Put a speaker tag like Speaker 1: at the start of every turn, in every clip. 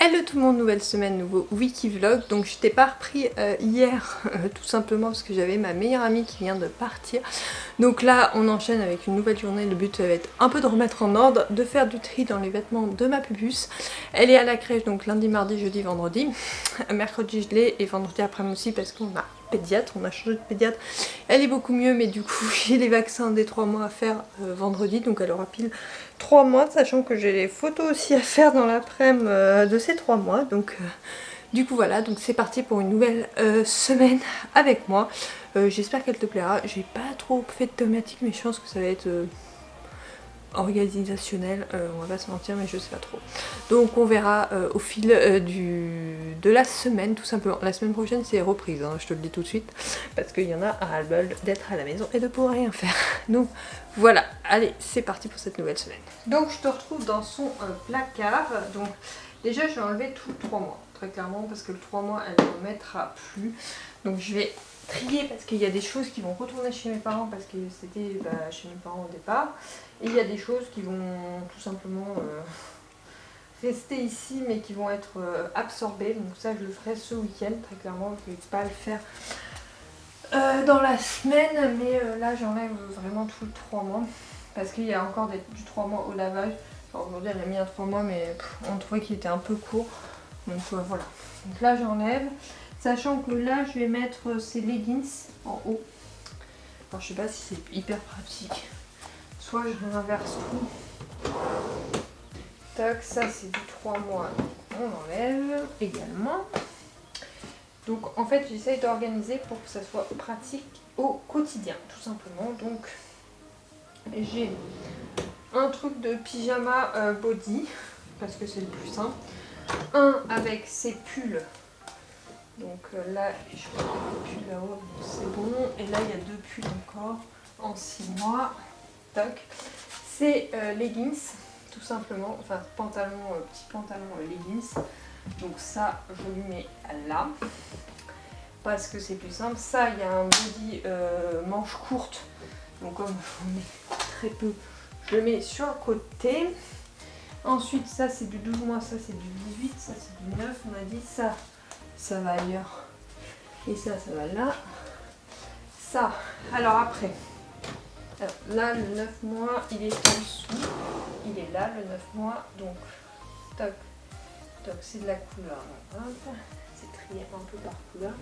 Speaker 1: Hello tout le monde, nouvelle semaine, nouveau wiki vlog. Donc je t'ai pas repris hier tout simplement parce que j'avais ma meilleure amie qui vient de partir. Donc là on enchaîne avec une nouvelle journée. Le but ça va être un peu de remettre en ordre, de faire du tri dans les vêtements de ma pupusse. Elle est à la crèche donc lundi, mardi, jeudi, vendredi. Mercredi je l'ai et vendredi après-midi aussi parce qu'on a pédiatre, on a changé de pédiatre. Elle est beaucoup mieux mais du coup j'ai les vaccins des 3 mois à faire vendredi, donc elle aura pile 3 mois, sachant que j'ai les photos aussi à faire dans l'après-midi de ces 3 mois. Donc du coup voilà, donc c'est parti pour une nouvelle semaine avec moi. J'espère qu'elle te plaira. J'ai pas trop fait de thématique mais je pense que ça va être organisationnel, on va pas se mentir, mais je sais pas trop. Donc on verra au fil de la semaine tout simplement. La semaine prochaine c'est reprise, hein, je te le dis tout de suite, parce qu'il y en a à ras-le-bol d'être à la maison et de pouvoir rien faire. Donc voilà, allez c'est parti pour cette nouvelle semaine. Donc je te retrouve dans son placard. Donc déjà je vais enlever tout le 3 mois, très clairement, parce que le 3 mois elle ne mettra plus. Donc je vais trier parce qu'il y a des choses qui vont retourner chez mes parents parce que c'était chez mes parents au départ. Et il y a des choses qui vont tout simplement rester ici mais qui vont être absorbées. Donc ça je le ferai ce week-end, très clairement. Je ne vais pas le faire dans la semaine, mais là j'enlève vraiment tout le 3 mois. Parce qu'il y a encore du 3 mois au lavage. Aujourd'hui elle a mis un 3 mois mais on trouvait qu'il était un peu court. Donc voilà. Donc là j'enlève. Sachant que là je vais mettre ces leggings en haut. Alors je sais pas si c'est hyper pratique. Soit je réinverse tout. Tac, ça c'est du 3 mois. On enlève également. Donc en fait j'essaye d'organiser pour que ça soit pratique au quotidien, tout simplement. Donc j'ai un truc de pyjama body, parce que c'est le plus simple. Un avec ses pulls. Donc là, je crois qu'il y a des pulls là-haut, c'est bon. Et là, il y a 2 pulls encore en 6 mois. Tac. C'est leggings, tout simplement. Enfin, pantalon, petit pantalon leggings. Donc ça, je lui mets là. Parce que c'est plus simple. Ça, il y a un body manche courte. Donc comme on est très peu, je le mets sur le côté. Ensuite, ça, c'est du 12 mois. Ça, c'est du 18. Ça, c'est du 9. On a dit ça. Ça va ailleurs. Et ça va là. Ça. Alors après. Alors là, le 9 mois, il est en dessous. Il est là, le 9 mois. Donc, toc, toc, c'est de la couleur. Hop. C'est trié un peu par couleur.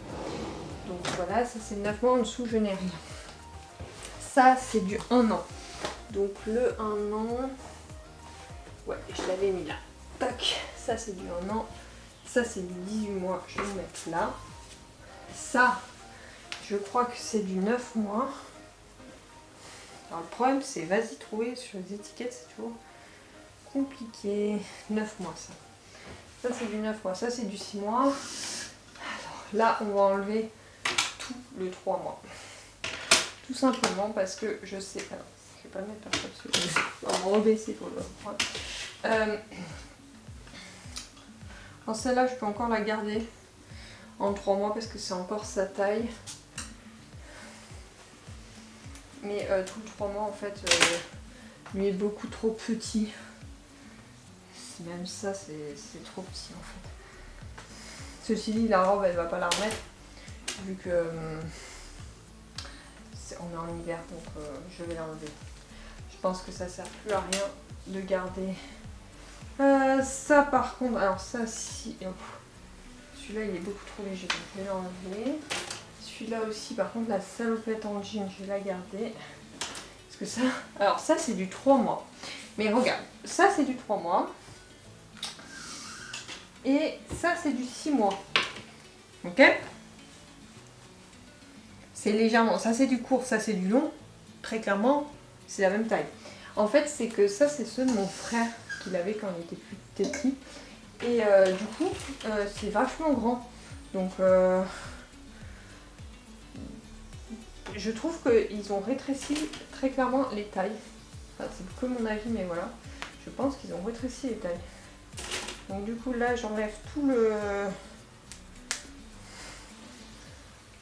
Speaker 1: Donc voilà, ça c'est le 9 mois. En dessous, je n'ai rien. Ça, c'est du 1 an. Donc le 1 an. Ouais, je l'avais mis là. Tac. Ça, c'est du 1 an. Ça c'est du 18 mois, je vais le mettre là. Ça, je crois que c'est du 9 mois. Alors le problème c'est, vas-y trouver sur les étiquettes, c'est toujours compliqué. 9 mois ça. Ça c'est du 9 mois, ça c'est du 6 mois. Alors là on va enlever tout le 3 mois. Tout simplement parce que je sais... Alors, je vais pas le mettre par dessus. On va rebaisser pour le point. Alors celle-là, je peux encore la garder en 3 mois parce que c'est encore sa taille. Mais tout le 3 mois, en fait, lui est beaucoup trop petit. Même ça, c'est trop petit, en fait. Ceci dit, la robe, elle va pas la remettre. Vu que on est en hiver, donc je vais l'enlever. Je pense que ça sert plus à rien de garder... ça par contre, alors ça si, celui-là il est beaucoup trop léger donc je vais l'enlever. Celui-là aussi par contre, la salopette en jean je vais la garder. Parce que ça, alors ça c'est du 3 mois. Mais regarde, ça c'est du 3 mois. Et ça c'est du 6 mois. Ok? C'est légèrement, ça c'est du court, ça c'est du long. Très clairement, c'est la même taille. En fait c'est que ça c'est ceux de mon frère qu'il avait quand il était plus petit. Et du coup, c'est vachement grand. Donc, je trouve qu'ils ont rétréci très clairement les tailles. Enfin, c'est que mon avis, mais voilà. Je pense qu'ils ont rétréci les tailles. Donc du coup, là, j'enlève tout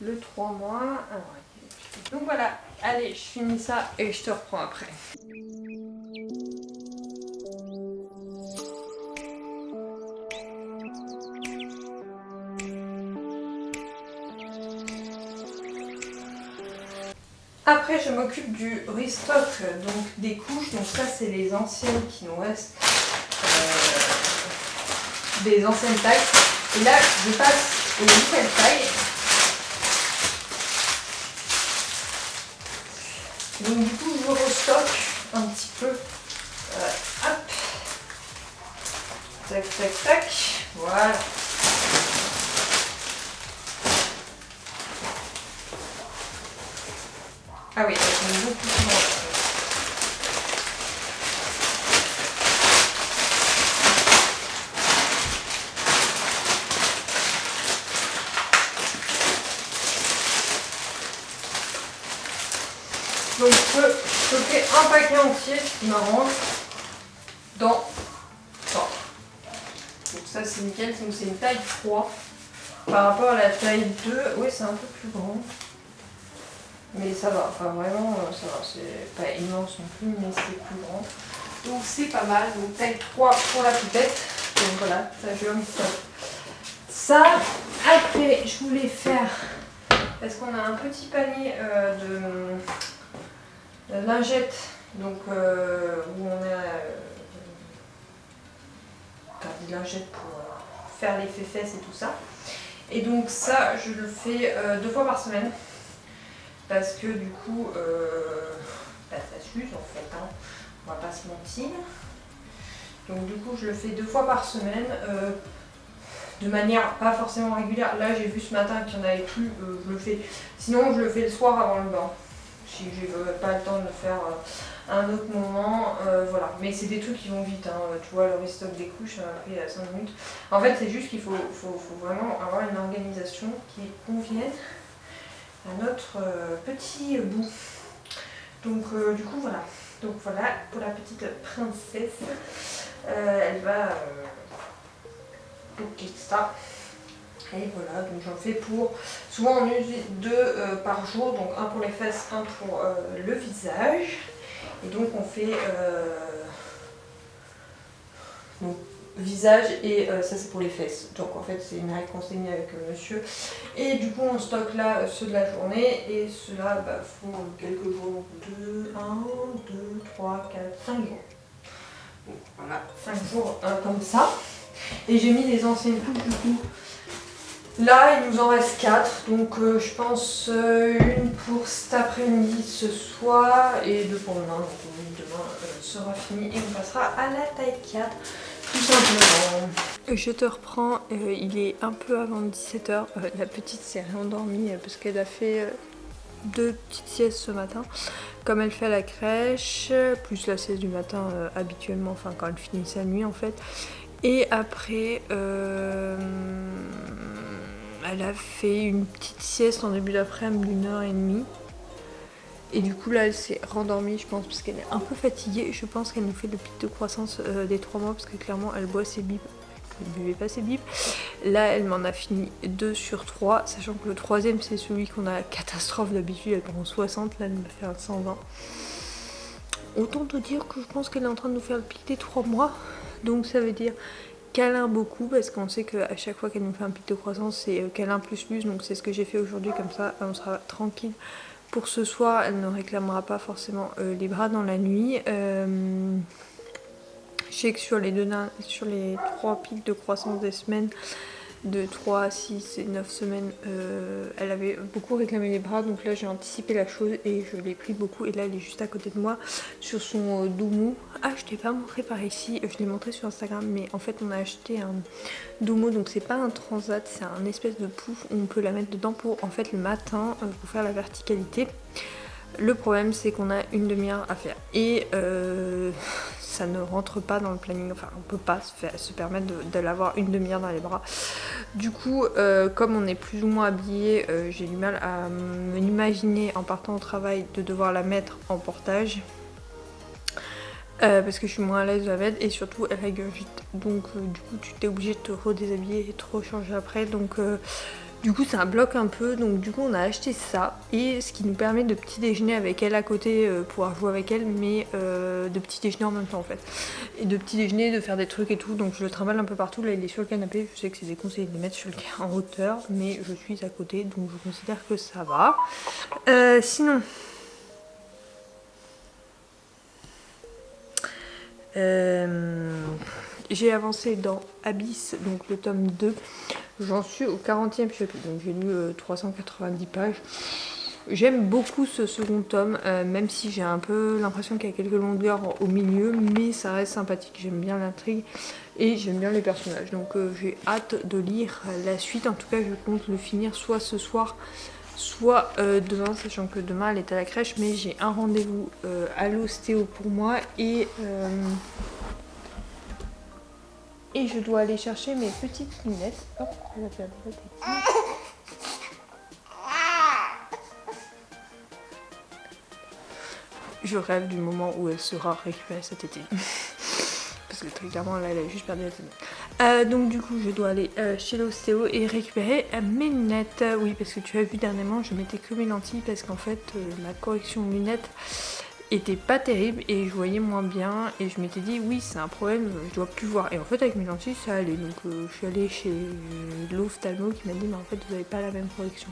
Speaker 1: le 3 mois. Alors, donc voilà. Allez, je finis ça et je te reprends après. Après je m'occupe du restock donc des couches, donc ça c'est les anciennes qui nous restent, des anciennes tailles. Et là je passe aux nouvelles tailles. Donc du coup je restocke un petit peu. Hop. Tac tac tac. Voilà. Ah oui, elles sont beaucoup plus grandes. Donc je peux stocker un paquet entier qui m'arrange dans ça. Donc ça c'est nickel, donc c'est une taille 3 par rapport à la taille 2. Oui, c'est un peu plus grand. Mais ça va, enfin vraiment ça va, c'est pas immense non plus, mais c'est plus grand. Donc c'est pas mal, donc taille 3 pour la poupette. Donc voilà, ça je vais ça. Après je voulais faire, parce qu'on a un petit panier de lingettes, donc où on a des lingettes pour faire les fesses et tout ça. Et donc ça je le fais 2 fois par semaine. Parce que du coup, ça s'use en fait, hein. On va pas se mentir. Donc du coup je le fais 2 fois par semaine, de manière pas forcément régulière. Là j'ai vu ce matin qu'il n'y en avait plus, je le fais. Sinon je le fais le soir avant le bain, si j'ai pas le temps de le faire à un autre moment, voilà. Mais c'est des trucs qui vont vite, hein. Tu vois, le restock des couches ça m'a pris 5 minutes. En fait c'est juste qu'il faut vraiment avoir une organisation qui convienne à notre petit bout. Donc du coup voilà. Donc voilà pour la petite princesse. Elle va bloquer ça. Et voilà, donc j'en fais pour. Souvent on use 2 par jour, donc un pour les fesses, un pour le visage. Et donc on fait donc, visage et ça c'est pour les fesses. Donc en fait c'est une règle qu'on s'est mis avec monsieur. Et du coup on stocke là ceux de la journée et ceux-là font quelques jours. 2, 1, 2, 3, 4, 5 jours. Donc voilà, 5 jours comme ça. Et j'ai mis les anciennes couches du coup. Là il nous en reste 4, donc je pense une pour cet après-midi, ce soir, et 2 pour demain. Donc demain sera fini et on passera à la taille 4. Tout simplement. Je te reprends, il est un peu avant 17 h. La petite s'est réendormie parce qu'elle a fait 2 petites siestes ce matin. Comme elle fait à la crèche, plus la sieste du matin habituellement, enfin quand elle finit sa nuit en fait. Et après, elle a fait une petite sieste en début d'après-midi d'1h30. Et du coup là elle s'est rendormie je pense parce qu'elle est un peu fatiguée. Je pense qu'elle nous fait le pic de croissance des 3 mois parce que clairement elle boit ses bibes. Elle ne buvait pas ses bibes. Là elle m'en a fini 2 sur 3, sachant que le 3e c'est celui qu'on a catastrophe d'habitude, elle prend 60, là elle me fait un 120. Autant te dire que je pense qu'elle est en train de nous faire le pic des 3 mois. Donc ça veut dire câlin beaucoup parce qu'on sait qu'à chaque fois qu'elle nous fait un pic de croissance c'est câlin plus. Donc c'est ce que j'ai fait aujourd'hui, comme ça on sera tranquille. Pour ce soir, elle ne réclamera pas forcément les bras dans la nuit. Je sais que sur les 3 pics de croissance des semaines, de 3 à 6 et 9 semaines, elle avait beaucoup réclamé les bras. Donc là, j'ai anticipé la chose et je l'ai pris beaucoup. Et là, elle est juste à côté de moi sur son Doumou. Ah, je t'ai pas montré par ici, je l'ai montré sur Instagram. Mais en fait, on a acheté un Doumou. Donc c'est pas un transat, c'est un espèce de pouf où on peut la mettre dedans pour en fait le matin pour faire la verticalité. Le problème c'est qu'on a une demi-heure à faire et ça ne rentre pas dans le planning, enfin on peut pas se permettre de l'avoir une demi-heure dans les bras. Du coup comme on est plus ou moins habillé, j'ai du mal à m'imaginer en partant au travail de devoir la mettre en portage. Parce que je suis moins à l'aise de la mettre et surtout elle régurgite. Donc du coup tu t'es obligé de te redéshabiller et de te rechanger après. Donc du coup ça bloque un peu. Donc du coup on a acheté ça. Et ce qui nous permet de petit déjeuner avec elle à côté, pouvoir jouer avec elle. Mais de petit déjeuner en même temps en fait. Et de petit déjeuner, de faire des trucs et tout. Donc je le trimballe un peu partout. Là il est sur le canapé. Je sais que c'est déconseillé de les mettre en hauteur. Mais je suis à côté donc je considère que ça va. Sinon... J'ai avancé dans Abyss, donc le tome 2. J'en suis au 40e chapitre, donc j'ai lu 390 pages. J'aime beaucoup ce second tome, même si j'ai un peu l'impression qu'il y a quelques longueurs au milieu, mais ça reste sympathique. J'aime bien l'intrigue et j'aime bien les personnages. Donc j'ai hâte de lire la suite. En tout cas, je compte le finir soit ce soir, soit demain, sachant que demain elle est à la crèche, mais j'ai un rendez-vous à l'ostéo pour moi et je dois aller chercher mes petites lunettes. Hop, elle a perdu la tête. Je rêve du moment où elle sera récupérée cet été. Parce que très clairement, là, elle a juste perdu la tête. Donc du coup, je dois aller chez l'ostéo et récupérer mes lunettes. Oui, parce que tu as vu dernièrement, je mettais que mes lentilles parce qu'en fait, ma correction lunettes était pas terrible et je voyais moins bien et je m'étais dit oui c'est un problème, je dois plus voir, et en fait avec mes lentilles ça allait, donc je suis allée chez l'ophtalmo qui m'a dit mais en fait vous n'avez pas la même correction,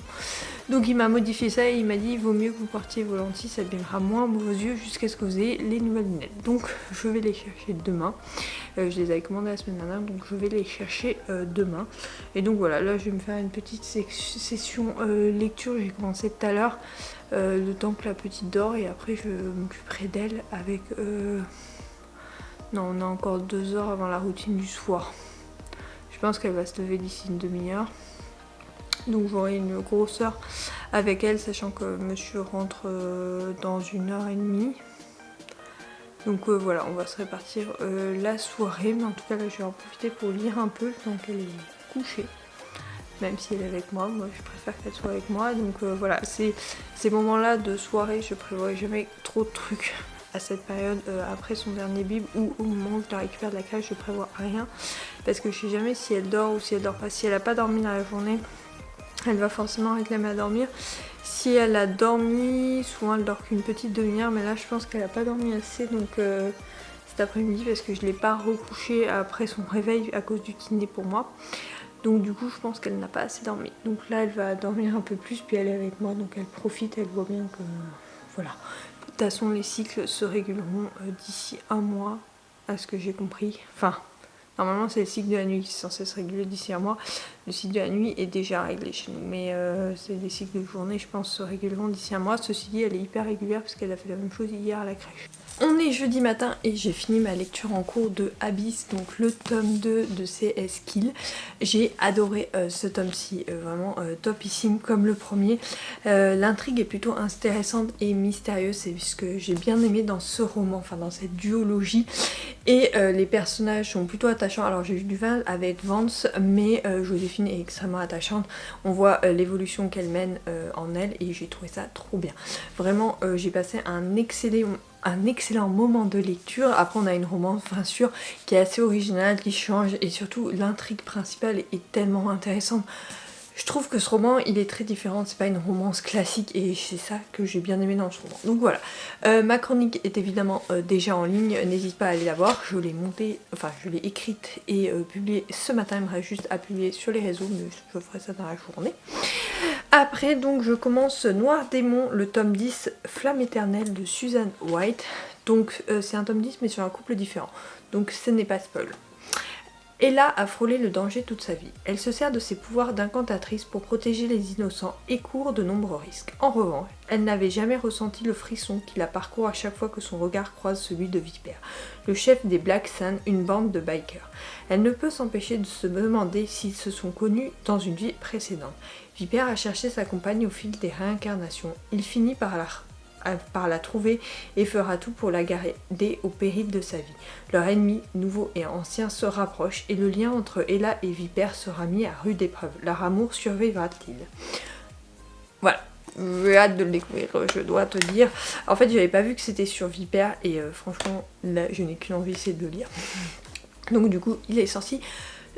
Speaker 1: donc il m'a modifié ça et il m'a dit il vaut mieux que vous portiez vos lentilles, ça abîmera moins vos yeux jusqu'à ce que vous ayez les nouvelles lunettes. Donc je vais les chercher demain, je les avais commandées la semaine dernière, donc je vais les chercher demain. Et donc voilà, là je vais me faire une petite session lecture, j'ai commencé tout à l'heure, le temps que la petite dort, et après je m'occuperai d'elle avec... Non, on a encore 2 heures avant la routine du soir. Je pense qu'elle va se lever d'ici une demi-heure. Donc j'aurai une grosse heure avec elle, sachant que monsieur rentre dans 1h30. Donc voilà, on va se répartir la soirée, mais en tout cas là je vais en profiter pour lire un peu tant qu'elle est couchée. Même si elle est avec moi je préfère qu'elle soit avec moi, donc voilà, ces moments-là de soirée, je prévois jamais trop de trucs à cette période, après son dernier bib ou au moment où je la récupère de la crèche, je prévois rien, parce que je sais jamais si elle dort ou si elle dort pas. Si elle a pas dormi dans la journée, elle va forcément réclamer à dormir. Si elle a dormi, souvent elle dort qu'une petite demi-heure, mais là je pense qu'elle a pas dormi assez, donc cet après-midi, parce que je l'ai pas recouchée après son réveil à cause du kiné pour moi. Donc du coup je pense qu'elle n'a pas assez dormi. Donc là elle va dormir un peu plus, puis elle est avec moi, donc elle profite, elle voit bien que... Voilà. De toute façon les cycles se réguleront d'ici 1 mois, à ce que j'ai compris. Enfin, normalement c'est le cycle de la nuit qui est censé se réguler d'ici 1 mois. Le cycle de la nuit est déjà réglé chez nous. Mais c'est des cycles de journée, je pense, se réguleront d'ici 1 mois. Ceci dit, elle est hyper régulière parce qu'elle a fait la même chose hier à la crèche. On est jeudi matin et j'ai fini ma lecture en cours de Abyss, donc le tome 2 de CS Kill. J'ai adoré ce tome-ci, vraiment topissime comme le premier. L'intrigue est plutôt intéressante et mystérieuse, c'est ce que j'ai bien aimé dans ce roman, enfin dans cette duologie. Et les personnages sont plutôt attachants. Alors j'ai eu du mal avec Vance, mais Joséphine est extrêmement attachante. On voit l'évolution qu'elle mène en elle et j'ai trouvé ça trop bien. Vraiment, j'ai passé un excellent moment de lecture. Après on a une romance bien sûr qui est assez originale, qui change, et surtout l'intrigue principale est tellement intéressante. Je trouve que ce roman il est très différent, c'est pas une romance classique et c'est ça que j'ai bien aimé dans ce roman. Donc voilà, ma chronique est évidemment déjà en ligne, n'hésite pas à aller la voir, je l'ai montée, enfin je l'ai écrite et publiée ce matin, il me reste juste à publier sur les réseaux, mais je ferai ça dans la journée. Après donc je commence Noir Démon, le tome 10, Flamme éternelle de Susan White. Donc c'est un tome 10 mais sur un couple différent, donc ce n'est pas spoil. Ella a frôlé le danger toute sa vie. Elle se sert de ses pouvoirs d'incantatrice pour protéger les innocents et court de nombreux risques. En revanche, elle n'avait jamais ressenti le frisson qui la parcourt à chaque fois que son regard croise celui de Viper, le chef des Black Sun, une bande de bikers. Elle ne peut s'empêcher de se demander s'ils se sont connus dans une vie précédente. Viper a cherché sa compagne au fil des réincarnations. Il finit par la trouver et fera tout pour la garder au péril de sa vie. Leur ennemi, nouveau et ancien, se rapproche et le lien entre Ella et Viper sera mis à rude épreuve. Leur amour survivra-t-il? Voilà, j'ai hâte de le découvrir, je dois te dire. En fait, j'avais pas vu que c'était sur Viper et franchement, là, je n'ai qu'une envie, c'est de le lire. Donc du coup, il est sorti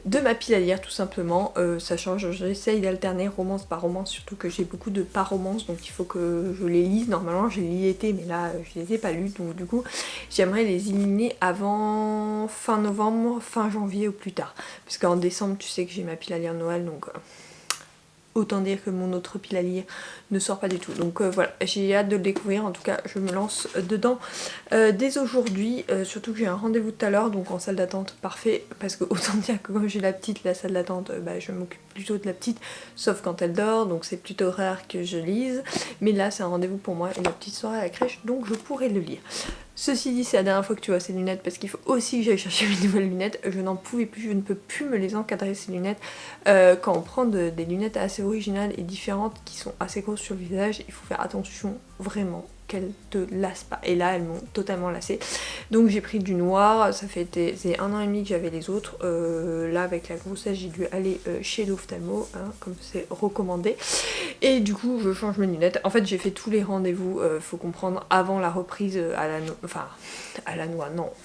Speaker 1: de ma pile à lire tout simplement, ça change, j'essaye d'alterner romance par romance, surtout que j'ai beaucoup de pas-romances, donc il faut que je les lise. Normalement je les lis l'été, mais là je les ai pas lus, donc du coup j'aimerais les éliminer avant fin novembre, fin janvier ou plus tard, parce qu'en décembre tu sais que j'ai ma pile à lire Noël, donc autant dire que mon autre pile à lire ne sort pas du tout. Donc voilà, j'ai hâte de le découvrir, en tout cas je me lance dedans dès aujourd'hui, surtout que j'ai un rendez-vous tout à l'heure, donc en salle d'attente, parfait, parce que autant dire que comme j'ai la petite, la salle d'attente, je m'occupe plutôt de la petite, sauf quand elle dort, donc c'est plutôt rare que je lise, mais là c'est un rendez-vous pour moi et la petite sera à la crèche, donc je pourrai le lire. Ceci dit, c'est la dernière fois que tu vois ces lunettes parce qu'il faut aussi que j'aille chercher mes nouvelles lunettes. Je n'en pouvais plus, je ne peux plus me les encadrer ces lunettes. Quand on prend des lunettes assez originales et différentes qui sont assez grosses sur le visage, il faut faire attention vraiment qu'elles te lassent pas. Et là, elles m'ont totalement lassée. Donc j'ai pris du noir, ça fait c'est 1 an et demi que j'avais les autres. Là, avec la grossesse, j'ai dû aller chez l'ophtalmo, hein, comme c'est recommandé. Et du coup, je change mes lunettes. En fait, j'ai fait tous les rendez-vous, faut comprendre, avant la reprise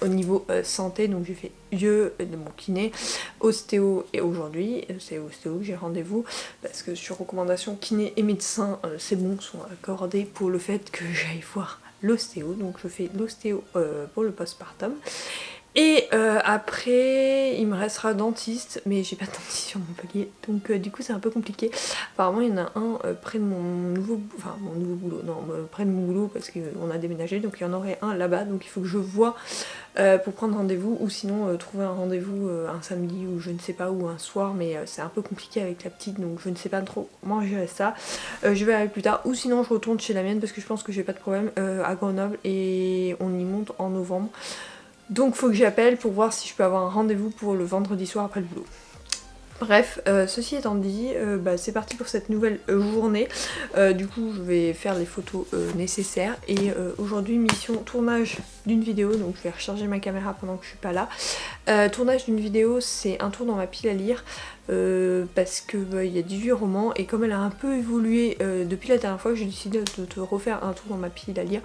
Speaker 1: au niveau santé. Donc j'ai fait yeux de mon kiné, ostéo, et aujourd'hui, c'est ostéo que j'ai rendez-vous, parce que sur recommandation kiné et médecin, c'est bon, sont accordés pour le fait que j'aille voir l'ostéo. Donc je fais l'ostéo pour le postpartum. Et après, il me restera dentiste, mais j'ai pas de dentiste sur Montpellier, donc du coup c'est un peu compliqué. Apparemment il y en a un près de mon nouveau boulot, non, près de mon boulot parce qu'on a déménagé, donc il y en aurait un là-bas, donc il faut que je vois pour prendre rendez-vous, ou sinon trouver un rendez-vous un samedi ou je ne sais pas, ou un soir, mais c'est un peu compliqué avec la petite, donc je ne sais pas trop comment gérer ça. Je vais aller plus tard, ou sinon je retourne chez la mienne parce que je pense que j'ai pas de problème à Grenoble, et on y monte en novembre. Donc faut que j'appelle pour voir si je peux avoir un rendez-vous pour le vendredi soir après le boulot. Bref, ceci étant dit, c'est parti pour cette nouvelle journée. Du coup, je vais faire les photos nécessaires. Et aujourd'hui, mission tournage d'une vidéo. Donc je vais recharger ma caméra pendant que je suis pas là. Tournage d'une vidéo, c'est un tour dans ma pile à lire. Parce que il y a 18 romans, et comme elle a un peu évolué depuis la dernière fois, j'ai décidé de te refaire un tour dans ma pile à lire.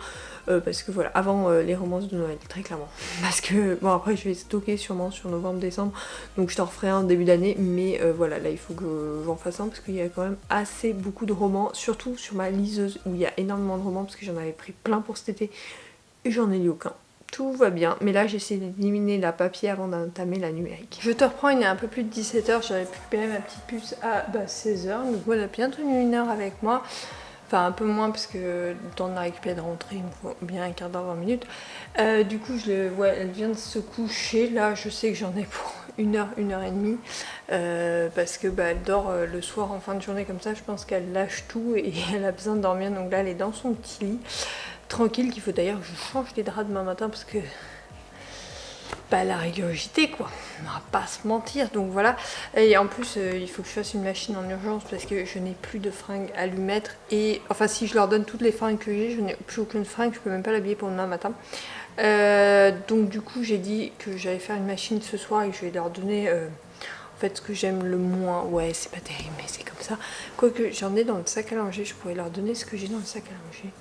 Speaker 1: Parce que voilà, avant les romances de Noël, très clairement. Parce que, bon, après je vais stocker sûrement sur novembre-décembre, donc je t'en referai un début d'année, mais voilà, là il faut que j'en fasse un parce qu'il y a quand même assez beaucoup de romans, surtout sur ma liseuse où il y a énormément de romans, parce que j'en avais pris plein pour cet été et j'en ai lu aucun. Tout va bien, mais là j'essaie d'éliminer la papier avant d'entamer la numérique. Je te reprends, il est un peu plus de 17h, j'avais récupéré ma petite puce à 16h, donc voilà, bien tenu 1 heure avec moi. Enfin un peu moins parce que le temps de la récupérer de rentrer, il me faut bien un quart d'heure, 20 minutes. Du coup elle vient de se coucher, là je sais que j'en ai pour 1 heure, 1 heure et demie. Parce que elle dort le soir en fin de journée comme ça, je pense qu'elle lâche tout et elle a besoin de dormir. Donc là elle est dans son petit lit, tranquille, qu'il faut d'ailleurs que je change les draps demain matin parce que la rigorosité quoi, on va pas se mentir, donc voilà. Et en plus il faut que je fasse une machine en urgence parce que je n'ai plus de fringues à lui mettre, et enfin si je leur donne toutes les fringues que j'ai, je n'ai plus aucune fringue, je peux même pas l'habiller pour demain matin. Donc du coup j'ai dit que j'allais faire une machine ce soir et que je vais leur donner en fait ce que j'aime le moins. Ouais, c'est pas terrible mais c'est comme ça, quoique j'en ai dans le sac à langer, je pourrais leur donner ce que j'ai dans le sac à langer,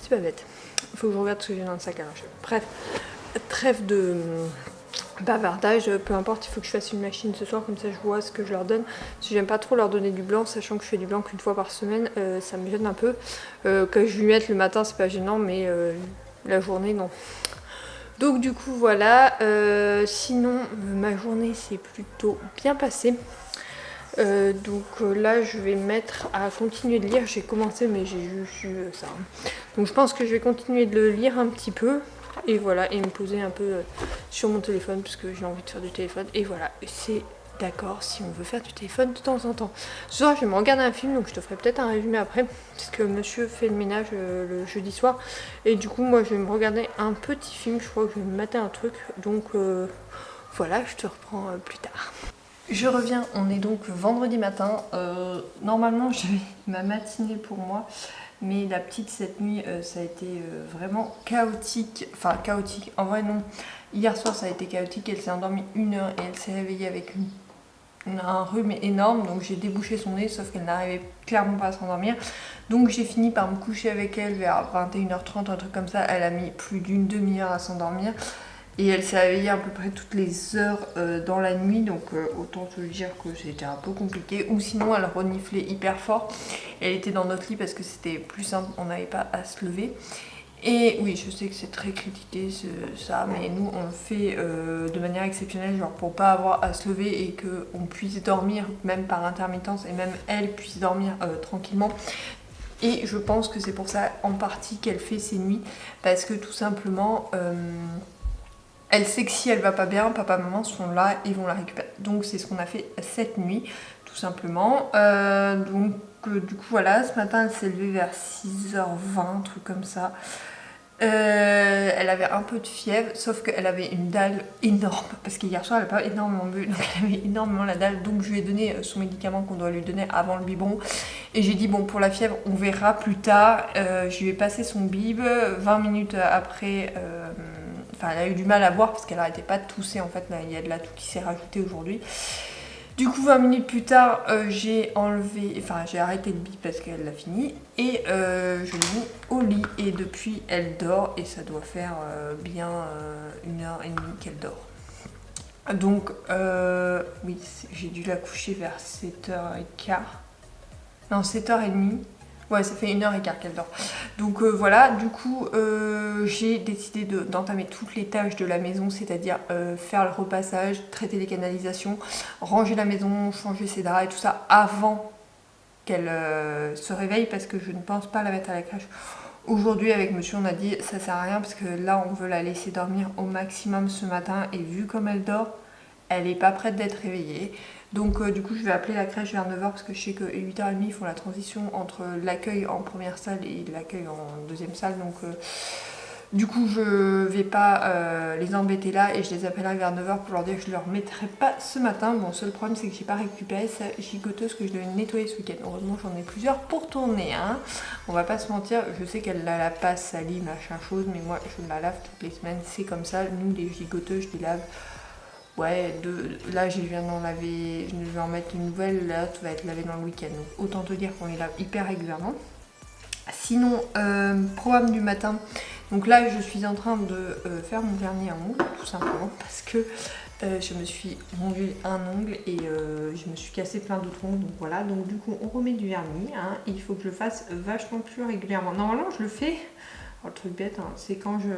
Speaker 1: c'est pas bête. Il faut que je regarde ce que j'ai dans le sac à langer. Bref, trêve de bavardage, peu importe, il faut que je fasse une machine ce soir, comme ça je vois ce que je leur donne. Si j'aime pas trop leur donner du blanc, sachant que je fais du blanc qu'une fois par semaine, ça me gêne un peu. Que je lui mette le matin, c'est pas gênant, mais la journée, non. Donc du coup voilà, sinon ma journée s'est plutôt bien passée. Là je vais mettre à continuer de lire, j'ai commencé mais j'ai juste eu ça. Donc je pense que je vais continuer de le lire un petit peu. Et voilà, et me poser un peu sur mon téléphone parce que j'ai envie de faire du téléphone. Et voilà, c'est d'accord si on veut faire du téléphone de temps en temps. Ce soir, je vais me regarder un film, donc je te ferai peut-être un résumé après, parce que monsieur fait le ménage le jeudi soir. Et du coup, moi, je vais me regarder un petit film, je crois que je vais me mater un truc. Donc voilà, je te reprends plus tard. Je reviens, on est donc vendredi matin. Normalement, j'avais ma matinée pour moi. Mais la petite cette nuit, ça a été vraiment chaotique. Enfin, chaotique, en vrai non. Hier soir, ça a été chaotique. Elle s'est endormie 1 heure et elle s'est réveillée avec un rhume énorme. Donc j'ai débouché son nez, sauf qu'elle n'arrivait clairement pas à s'endormir. Donc j'ai fini par me coucher avec elle vers 21h30, un truc comme ça. Elle a mis plus d'une demi-heure à s'endormir. Et elle s'est réveillée à peu près toutes les heures dans la nuit, donc autant te dire que c'était un peu compliqué. Ou sinon elle reniflait hyper fort. Elle était dans notre lit parce que c'était plus simple, on n'avait pas à se lever. Et oui, je sais que c'est très critiqué ça, mais nous on le fait de manière exceptionnelle, genre pour pas avoir à se lever et qu'on puisse dormir même par intermittence et même elle puisse dormir tranquillement. Et je pense que c'est pour ça en partie qu'elle fait ses nuits, parce que tout simplement elle sait que si elle va pas bien, papa maman sont là et vont la récupérer. Donc c'est ce qu'on a fait cette nuit, tout simplement. Du coup voilà, ce matin elle s'est levée vers 6h20, un truc comme ça. Elle avait un peu de fièvre, sauf qu'elle avait une dalle énorme, parce qu'hier soir elle n'a pas énormément bu, donc elle avait énormément la dalle, donc je lui ai donné son médicament qu'on doit lui donner avant le biberon, et j'ai dit bon pour la fièvre on verra plus tard, je lui ai passé son bib, 20 minutes après, enfin elle a eu du mal à boire parce qu'elle n'arrêtait pas de tousser en fait, il y a de la toux qui s'est rajoutée aujourd'hui. Du coup 20 minutes plus tard j'ai arrêté le bib parce qu'elle l'a fini et je l'ai mis au lit et depuis elle dort et ça doit faire bien 1h30 qu'elle dort. Donc oui j'ai dû la coucher vers 7h15, non 7h30. Ouais, ça fait 1h15 qu'elle dort. Donc voilà, du coup, j'ai décidé d'entamer toutes les tâches de la maison, c'est-à-dire faire le repassage, traiter les canalisations, ranger la maison, changer ses draps et tout ça avant qu'elle se réveille parce que je ne pense pas la mettre à la crèche. Aujourd'hui, avec monsieur, on a dit ça sert à rien parce que là, on veut la laisser dormir au maximum ce matin et vu comme elle dort, elle n'est pas prête d'être réveillée. Donc du coup je vais appeler la crèche vers 9h parce que je sais que 8h30 ils font la transition entre l'accueil en première salle et l'accueil en deuxième salle. Donc du coup je vais pas les embêter là et je les appellerai vers 9h pour leur dire que je ne leur mettrai pas ce matin. Bon, seul problème c'est que j'ai pas récupéré sa gigoteuse que je devais nettoyer ce week-end. Heureusement j'en ai plusieurs pour tourner, hein. On va pas se mentir, je sais qu'elle la passe salie, machin chose, mais moi je la lave toutes les semaines, c'est comme ça. Nous les gigoteuses je les lave. Ouais, là je viens d'en laver, je vais en mettre une nouvelle, là tu vas être lavée dans le week-end. Donc autant te dire qu'on les lave hyper régulièrement. Sinon, programme du matin. Donc là je suis en train de faire mon vernis à ongles, tout simplement, parce que je me suis rendu un ongle et je me suis cassé plein d'autres ongles. Donc voilà, donc du coup on remet du vernis, hein, et il faut que je le fasse vachement plus régulièrement. Normalement je le fais, oh, le truc bête, hein, c'est quand je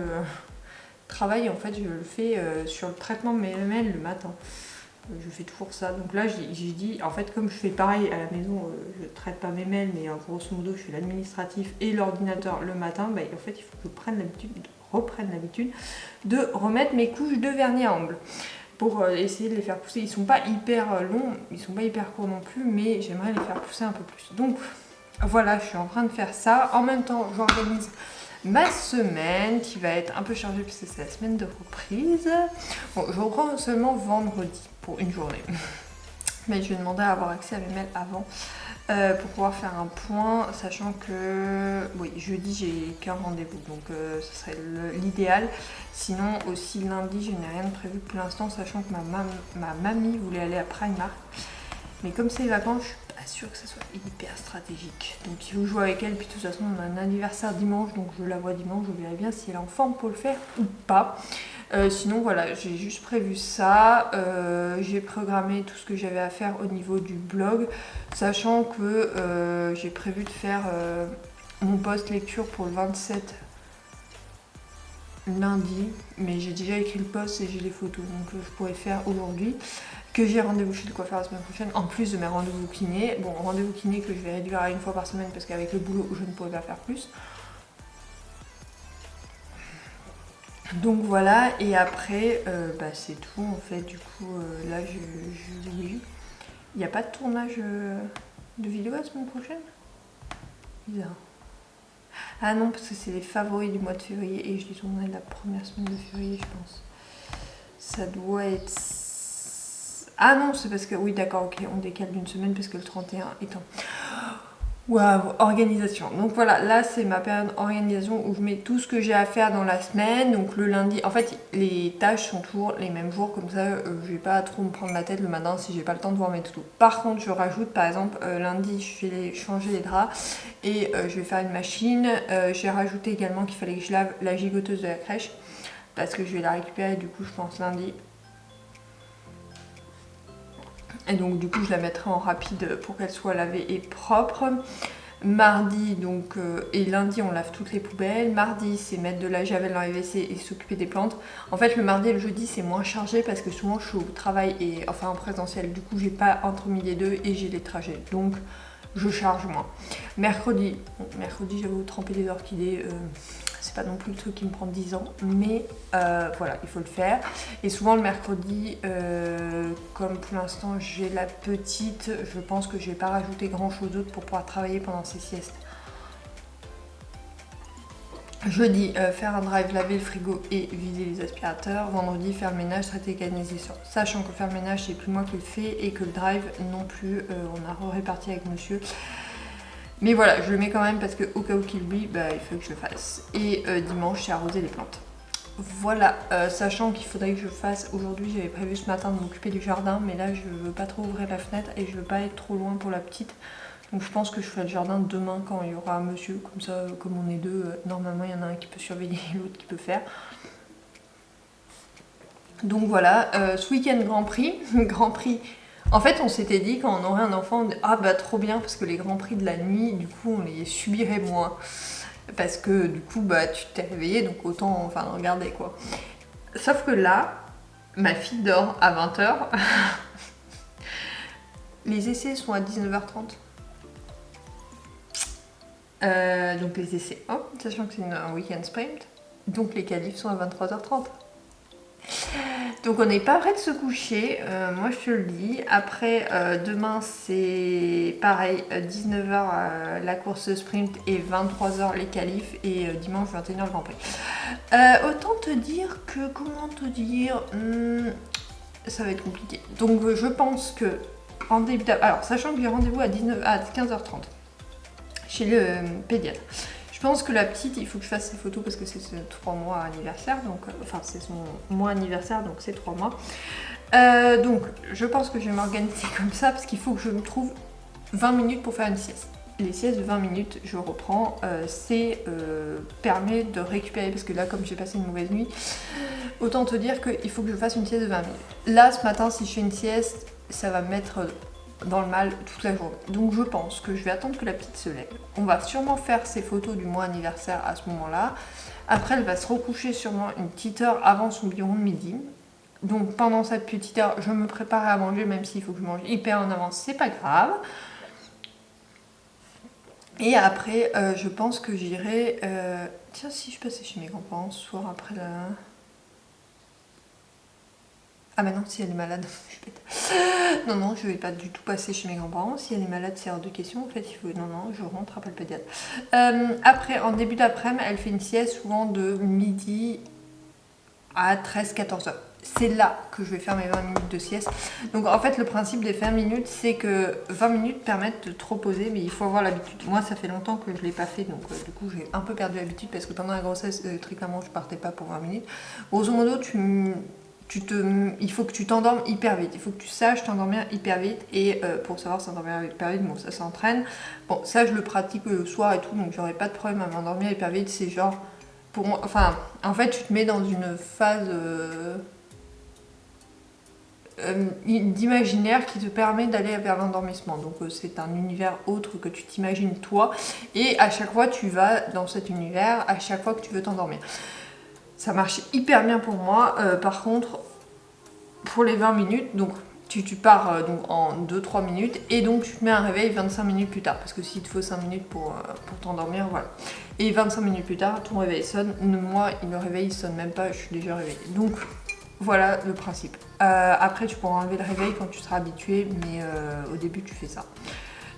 Speaker 1: travail en fait je le fais sur le traitement de mes lamelles le matin, je fais toujours ça. Donc là j'ai dit en fait comme je fais pareil à la maison, je traite pas mes mails mais grosso modo je fais l'administratif et l'ordinateur le matin, bah, en fait il faut que je reprenne l'habitude de remettre mes couches de vernis à ongles pour essayer de les faire pousser. Ils sont pas hyper longs, ils sont pas hyper courts non plus, mais j'aimerais les faire pousser un peu plus. Donc voilà, je suis en train de faire ça. En même temps j'organise ma semaine qui va être un peu chargée puisque c'est la semaine de reprise. Bon, je reprends seulement vendredi pour une journée. Mais je vais demander à avoir accès à mes mails avant pour pouvoir faire un point, sachant que oui, jeudi j'ai qu'un rendez-vous, donc ce serait l'idéal. Sinon aussi lundi je n'ai rien de prévu pour l'instant, sachant que ma mamie voulait aller à Primark. Mais comme c'est les vacances, je suis pas sûre que ça soit hyper stratégique. Donc il faut jouer avec elle, puis de toute façon on a un anniversaire dimanche, donc je la vois dimanche, je verrai bien si elle est en forme pour le faire ou pas. Sinon voilà, j'ai juste prévu ça, j'ai programmé tout ce que j'avais à faire au niveau du blog, sachant que j'ai prévu de faire mon post lecture pour le 27 lundi, mais j'ai déjà écrit le post et j'ai les photos, donc je pourrais faire aujourd'hui. Que j'ai rendez-vous chez le coiffeur la semaine prochaine, en plus de mes rendez-vous kiné. Bon, rendez-vous kiné que je vais réduire à une fois par semaine parce qu'avec le boulot, je ne pourrais pas faire plus. Donc voilà, et après, bah, c'est tout en fait. Du coup, là, oui. Il n'y a pas de tournage de vidéo la semaine prochaine? Bizarre. Ah non, parce que c'est les favoris du mois de février et je les tournerai la première semaine de février, je pense. Ça doit être... Ah non, c'est parce que... Oui, d'accord, ok, on décale d'une semaine parce que le 31 est en... Waouh, organisation. Donc voilà, là c'est ma période organisation où je mets tout ce que j'ai à faire dans la semaine. Donc le lundi, en fait les tâches sont toujours les mêmes jours, comme ça je vais pas trop me prendre la tête le matin si j'ai pas le temps de voir mes tout. Par contre je rajoute par exemple lundi je vais changer les draps et je vais faire une machine. J'ai rajouté également qu'il fallait que je lave la gigoteuse de la crèche parce que je vais la récupérer du coup je pense lundi. Et donc du coup je la mettrai en rapide pour qu'elle soit lavée et propre. mardi donc, et lundi on lave toutes les poubelles. Mardi c'est mettre de la javel dans les WC et s'occuper des plantes. En fait le mardi et le jeudi c'est moins chargé parce que souvent je suis au travail et enfin en présentiel, du coup j'ai pas entre midi et deux et j'ai les trajets, donc je charge moins. Mercredi, j'avoue tremper des orchidées, c'est pas non plus le truc qui me prend 10 ans, mais voilà, il faut le faire. Et souvent le mercredi, comme pour l'instant j'ai la petite, je pense que je vais pas rajouter grand chose d'autre pour pouvoir travailler pendant ces siestes. Jeudi, faire un drive, laver le frigo et vider les aspirateurs. Vendredi, faire le ménage, traiter les canalisations. Sachant que faire le ménage, c'est plus moi qui le fais et que le drive non plus, on a réparti avec monsieur. Mais voilà, je le mets quand même parce qu'au cas où qu'il oublie, bah, il faut que je le fasse. Et dimanche, c'est arroser les plantes. Voilà, sachant qu'il faudrait que je fasse, aujourd'hui j'avais prévu ce matin de m'occuper du jardin, mais là je veux pas trop ouvrir la fenêtre et je veux pas être trop loin pour la petite. Donc je pense que je ferai le jardin demain quand il y aura monsieur, comme ça, comme on est deux, normalement il y en a un qui peut surveiller et l'autre qui peut faire. Donc voilà, ce week-end Grand Prix, Grand Prix. En fait on s'était dit quand on aurait un enfant, ah bah trop bien parce que les Grands Prix de la nuit, du coup on les subirait moins. Parce que du coup bah tu t'es réveillé donc autant enfin regarder quoi. Sauf que là, ma fille dort à 20h. Les essais sont à 19h30. Donc les essais, sachant que c'est un week-end sprint, donc les qualifs sont à 23h30. Donc on n'est pas prêt de se coucher, moi je te le dis. Après demain c'est pareil, 19h la course sprint et 23h les qualifs et dimanche 21h le Grand Prix. Autant te dire que, comment te dire, ça va être compliqué. Donc je pense que en début alors sachant que j'ai rendez-vous à 15h30 chez le pédiatre. Je pense que la petite, il faut que je fasse ses photos parce que c'est 3 mois anniversaire, donc enfin c'est son mois anniversaire, donc c'est 3 mois. Donc je pense que je vais m'organiser comme ça parce qu'il faut que je me trouve 20 minutes pour faire une sieste. Les siestes de 20 minutes, je reprends, c'est permet de récupérer parce que là comme j'ai passé une mauvaise nuit, autant te dire qu'il faut que je fasse une sieste de 20 minutes. Là ce matin si je fais une sieste, ça va me mettre dans le mal toute la journée. Donc je pense que je vais attendre que la petite se lève. On va sûrement faire ses photos du mois anniversaire à ce moment-là. Après elle va se recoucher sûrement une petite heure avant son biberon de midi. Donc pendant cette petite heure, je me prépare à manger, même s'il faut que je mange hyper en avance, c'est pas grave. Et après, je pense que j'irai... Tiens, si je passais chez mes grands-parents ce soir après la... Ah bah non, si elle est malade, je suis bête. Non, je vais pas du tout passer chez mes grands-parents. Si elle est malade, c'est hors de question. En fait, il faut... Non, je rentre après le pédiatre. Après, en début d'après-midi, elle fait une sieste souvent de midi à 13-14h. C'est là que je vais faire mes 20 minutes de sieste. Donc en fait, le principe des 20 minutes, c'est que 20 minutes permettent de te reposer, mais il faut avoir l'habitude. Moi, ça fait longtemps que je ne l'ai pas fait, donc du coup, j'ai un peu perdu l'habitude parce que pendant la grossesse, très clairement, je partais pas pour 20 minutes. Grosso modo, il faut que tu t'endormes hyper vite, il faut que tu saches t'endormir hyper vite et pour savoir s'endormir hyper vite, bon ça s'entraîne. Bon ça je le pratique le soir et tout donc j'aurais pas de problème à m'endormir hyper vite, c'est genre pour moi, enfin en fait tu te mets dans une phase d'imaginaire qui te permet d'aller vers l'endormissement. Donc c'est un univers autre que tu t'imagines toi et à chaque fois tu vas dans cet univers à chaque fois que tu veux t'endormir. Ça marche hyper bien pour moi. Par contre, pour les 20 minutes, donc tu pars donc en 2-3 minutes et donc tu te mets un réveil 25 minutes plus tard. Parce que s'il te faut 5 minutes pour t'endormir, voilà. Et 25 minutes plus tard, ton réveil sonne. Moi, le réveil il sonne même pas, je suis déjà réveillée. Donc voilà le principe. Après, tu pourras enlever le réveil quand tu seras habitué, mais au début, tu fais ça.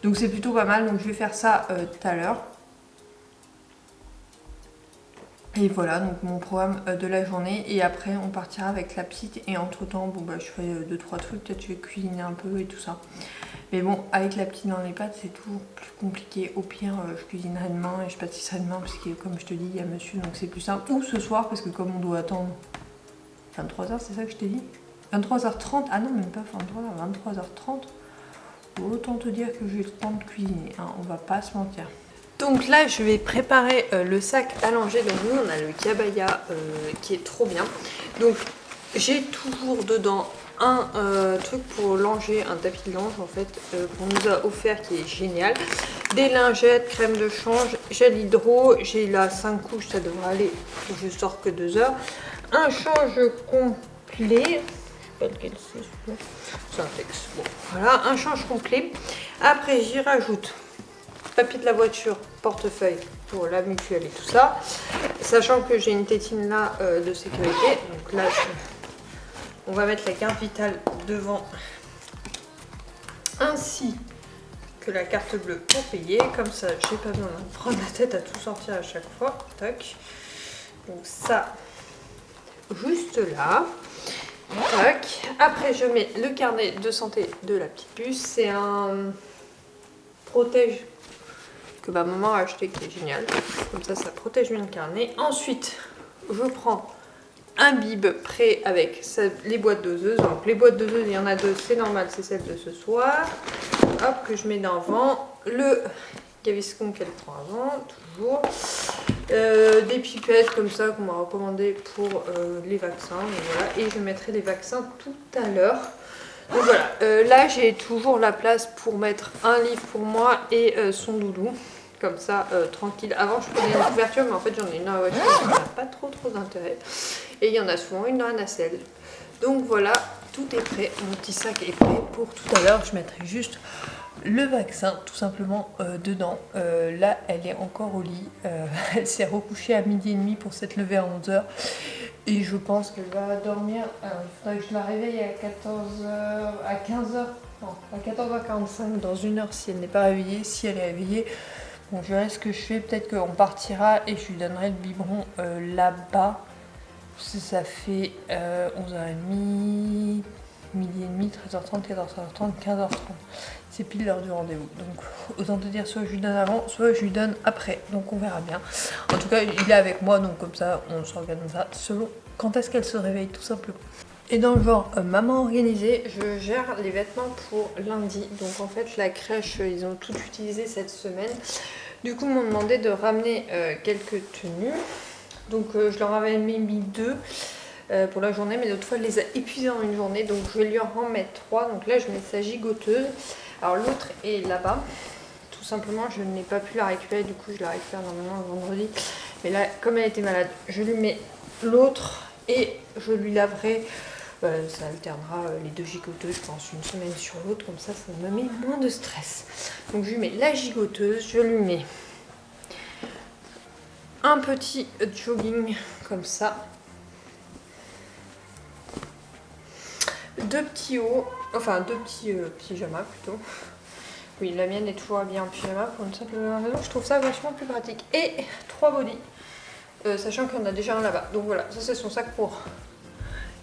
Speaker 1: Donc c'est plutôt pas mal. Donc je vais faire ça tout à l'heure. Et voilà, donc mon programme de la journée. Et après, on partira avec la petite. Et entre temps, bon bah je ferai 2-3 trucs. Peut-être je vais cuisiner un peu et tout ça. Mais bon, avec la petite dans les pattes, c'est toujours plus compliqué. Au pire, je cuisinerai demain et je pâtisserai demain. Parce que comme je te dis, il y a monsieur, donc c'est plus simple. Ou ce soir, parce que comme on doit attendre 23h, c'est ça que je t'ai dit 23h30. Ah non, même pas 23h30. Autant te dire que j'ai le temps de cuisiner. Hein, on va pas se mentir. Donc là je vais préparer le sac à langer. Donc nous on a le Kabaya qui est trop bien. Donc j'ai toujours dedans un truc pour langer, un tapis de linge en fait qu'on nous a offert qui est génial. des lingettes, crème de change, gel hydro. J'ai là 5 couches, ça devrait aller. Je sors que 2 heures. Un change complet. Je sais pas lequel c'est celui-là. C'est un texte. Bon, voilà, un change complet. Après, j'y rajoute papier de la voiture, portefeuille pour la mutuelle et tout ça. Sachant que j'ai une tétine là de sécurité. Donc là, on va mettre la carte vitale devant. Ainsi que la carte bleue pour payer. Comme ça, j'ai pas besoin de prendre la tête à tout sortir à chaque fois. Tac. Donc ça, juste là. Tac. Après, je mets le carnet de santé de la petite puce. C'est un protège que ma maman a acheté qui est génial. Comme ça protège bien le carnet. Ensuite, je prends un bib prêt avec les boîtes doseuses. Donc les boîtes doseuses, il y en a deux, c'est normal, c'est celle de ce soir. Hop, que je mets devant. Le Gaviscon qu'elle prend avant, toujours. Des pipettes comme ça qu'on m'a recommandé pour les vaccins. Voilà. Et je mettrai les vaccins tout à l'heure. Donc voilà, là j'ai toujours la place pour mettre un livre pour moi et son doudou. Comme ça, tranquille. Avant, je prenais une couverture, mais en fait, j'en ai une dans la voiture, ça n'a pas trop d'intérêt. Et il y en a souvent une dans la nacelle. Donc voilà, tout est prêt. Mon petit sac est prêt pour tout à l'heure. Je mettrai juste le vaccin, tout simplement, dedans. Là, elle est encore au lit. Elle s'est recouchée à 12h30 pour s'être levée à 11h. Et je pense qu'elle va dormir. Alors, il faudrait que je la réveille à 14h, à 15h. Non, à 14h45, dans une heure, si elle n'est pas réveillée. Si elle est réveillée, bon, je verrai ce que je fais. Peut-être qu'on partira et je lui donnerai le biberon là-bas. Ça fait 11h30, 12h30, 13h30, 14h30, 15h30. C'est pile l'heure du rendez-vous. Donc autant te dire, soit je lui donne avant, soit je lui donne après. Donc on verra bien. En tout cas, il est avec moi, donc comme ça, on s'organisera selon quand est-ce qu'elle se réveille, tout simplement. Et dans le genre maman organisée, je gère les vêtements pour lundi. Donc en fait, la crèche, ils ont tout utilisé cette semaine. Du coup, ils m'ont demandé de ramener quelques tenues. Donc je leur avais mis 2 pour la journée, mais l'autre fois elle les a épuisées en une journée, donc je vais lui en remettre 3. Donc là je mets sa gigoteuse. Alors l'autre est là-bas. Tout simplement, je n'ai pas pu la récupérer, du coup je la récupère normalement le vendredi. Mais là, comme elle était malade, je lui mets l'autre et je lui laverai. Ça alternera les 2 gigoteuses, je pense, une semaine sur l'autre, comme ça me met moins de stress. Donc je lui mets la gigoteuse, je lui mets un petit jogging comme ça, 2 petits hauts, enfin 2 petits pyjamas plutôt. Oui, la mienne est toujours habillée en pyjama pour une simple raison, je trouve ça vachement plus pratique. Et 3 bodys, sachant qu'il y en a déjà un là-bas. Donc voilà, ça c'est son sac pour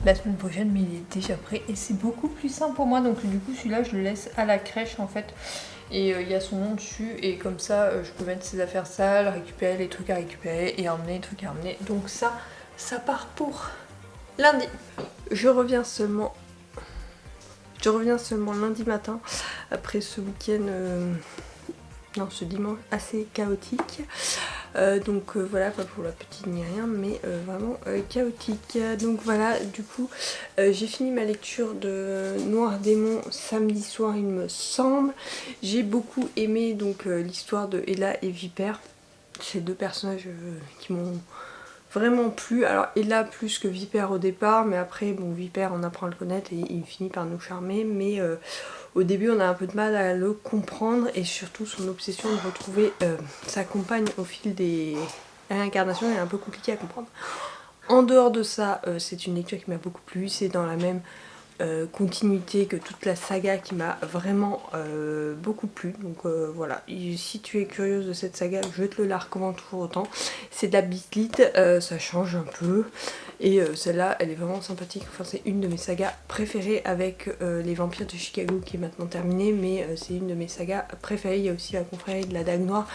Speaker 1: la semaine prochaine, mais il est déjà prêt et c'est beaucoup plus simple pour moi. Donc du coup celui-là je le laisse à la crèche en fait. Et il y a son nom dessus et comme ça je peux mettre ses affaires sales, récupérer les trucs à récupérer et emmener les trucs à emmener. Donc ça part pour lundi. Je reviens seulement lundi matin après ce week-end, non ce dimanche assez chaotique. Donc voilà, pas pour la petite ni rien, mais vraiment chaotique. Donc voilà, du coup j'ai fini ma lecture de Noir Démon samedi soir il me semble. J'ai beaucoup aimé donc l'histoire de Ella et Vipère. Ces 2 personnages qui m'ont vraiment plu. Alors Ella plus que Vipère au départ, mais après bon, Vipère on apprend à le connaître et il finit par nous charmer, mais au début on a un peu de mal à le comprendre et surtout son obsession de retrouver sa compagne au fil des réincarnations est un peu compliqué à comprendre. En dehors de ça, c'est une lecture qui m'a beaucoup plu, c'est dans la même continuité que toute la saga qui m'a vraiment beaucoup plu. Donc voilà, et si tu es curieuse de cette saga, je te la recommande toujours autant. C'est de la bitlite, ça change un peu. Et celle-là, elle est vraiment sympathique. Enfin, c'est une de mes sagas préférées avec les vampires de Chicago qui est maintenant terminée. Mais c'est une de mes sagas préférées. Il y a aussi la confrérie de la Dague Noire,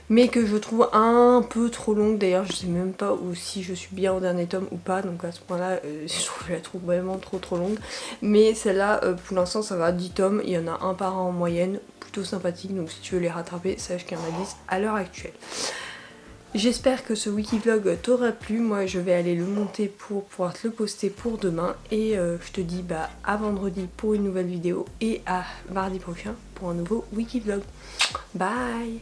Speaker 1: mais que je trouve un peu trop longue. D'ailleurs je sais même pas si je suis bien au dernier tome ou pas, donc à ce point là je la trouve vraiment trop longue. Mais celle-là pour l'instant ça va, 10 tomes, il y en a un par an en moyenne, plutôt sympathique, donc si tu veux les rattraper sache qu'il y en a 10 à l'heure actuelle. J'espère que ce wikivlog t'aura plu, moi je vais aller le monter pour pouvoir te le poster pour demain et je te dis à vendredi pour une nouvelle vidéo et à mardi prochain pour un nouveau wikivlog. Bye.